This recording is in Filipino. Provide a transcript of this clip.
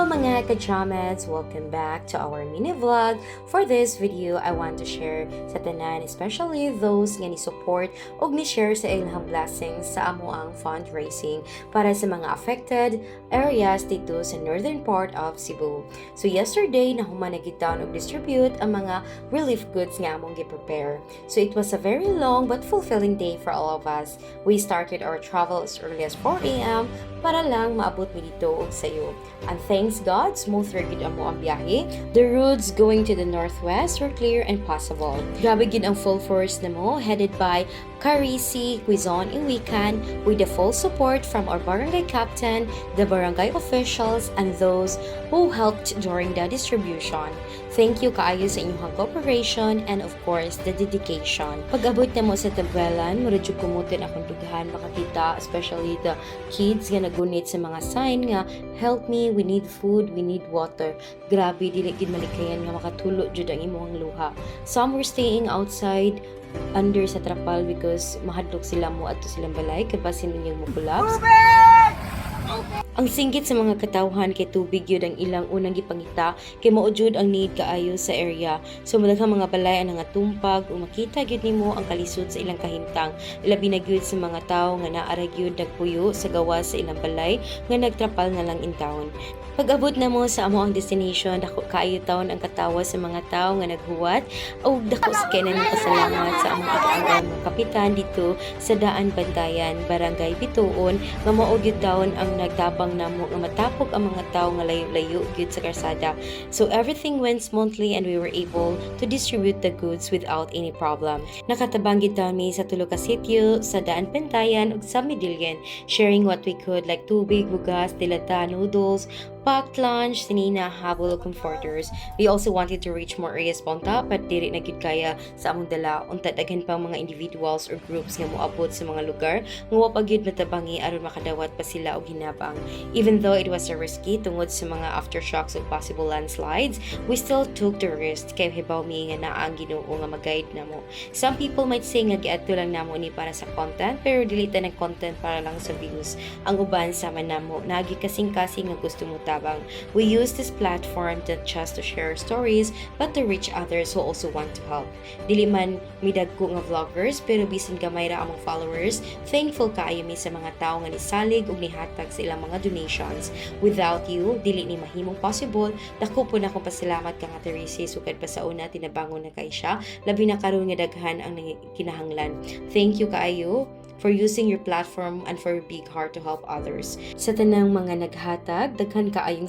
mga ka-Jamets! Welcome back to our mini vlog. For this video, I want to share sa tanan, especially those nga ni-support o ni-share sa ilang blessings sa amo ang fundraising para sa mga affected areas dito sa northern part of Cebu. So yesterday, nahuman na gitaon og distribute ang mga relief goods nga among gi-prepare. So it was a very long but fulfilling day for all of us. We started our travel as early as 4 a.m. para lang maabot mi dito og sayo. And thanks God, smooth ra gid amo ang biyahe. The roads going to the northwest were clear and possible. Grabe gid ang full force namo, headed by Carisi, Quizon, and Wican, with the full support from our barangay captain, the barangay officials, and those who helped during the distribution. Thank you kaayo sa inyong cooperation and of course, the dedication. Pag-abot na mo sa tabwelan, muradyo kumutin akong dughan makakita, especially the kids nga nagunit sa mga sign nga, help me, we need food, we need water. Grabe, dili gid malikayan nga makatulo jud ang imong luha. Some were staying outside under sa trapal because mahadlok sila mo adto silang balay kay basin ninyong mo collapse. Ang singgit sa mga katawhan kay tubig yun ang ilang unang gipangita kay mao jud ang need kaayo sa area. So madaghang mga balay ang tumpag o makita gyud nimo ang kalisod sa ilang kahimtang. Labi na gyud sa mga tawo nga naara gyud nagpuyo sa gawas sa ilang balay nga nagtrapal na lang in town. Pag-abot na mo sa amo ang destination, dako kaayo taon ang katawa sa mga tawo nga naghuwat o dako sa kanan pasalamat sa among pag-anggan mga kapitan dito sa Daan Bantayan, Barangay Bituon, nga mao gyud taon ang nagtabang namo nga matapok ang mga tawo nga layo-layo gyud sa karsada. So everything went smoothly and we were able to distribute the goods without any problem. Nakatabang gyud taon mi sa tulo ka sitio sa Daan Bantayan ug sa Midillion, sharing what we could like tubig, bugas, dilata, noodles, packed lunch, sinina, habol, comforters. We also wanted to reach more areas ponta but diri na gyud kaya sa among dala. Unta daghan pa mga individuals or groups nga moabot sa mga lugar nga wa pa gyud natabangi aron makadawat pa sila og hinabang. Even though it was a risky tungod sa mga aftershocks of possible landslides, we still took the risk kay hibaw mi nga naa ang Ginoo nga mag-guide namo. Some people might say nga giadto lang namo ni para sa content pero dili ta ng content para lang sa views. Ang uban sama namo nagi kasing-kasing nga gusto mo tabang. We use this platform not just to share stories but to reach others who also want to help. Dili man midagko nga vloggers pero bisan gamay ra among followers, thankful kaayo mi sa mga tawo nga nisalig ug nihatag sa ilang mga donations. Without you, dili ni mahimong possible. Dako po na akong pasalamat kang Ate Risi sukad pa sa una tinabangon na kay siya, labi na karon nga daghan ang kinahanglan. Thank you kaayo for using your platform and for your big heart to help others. Sa tanang mga naghatag, daghan kaayong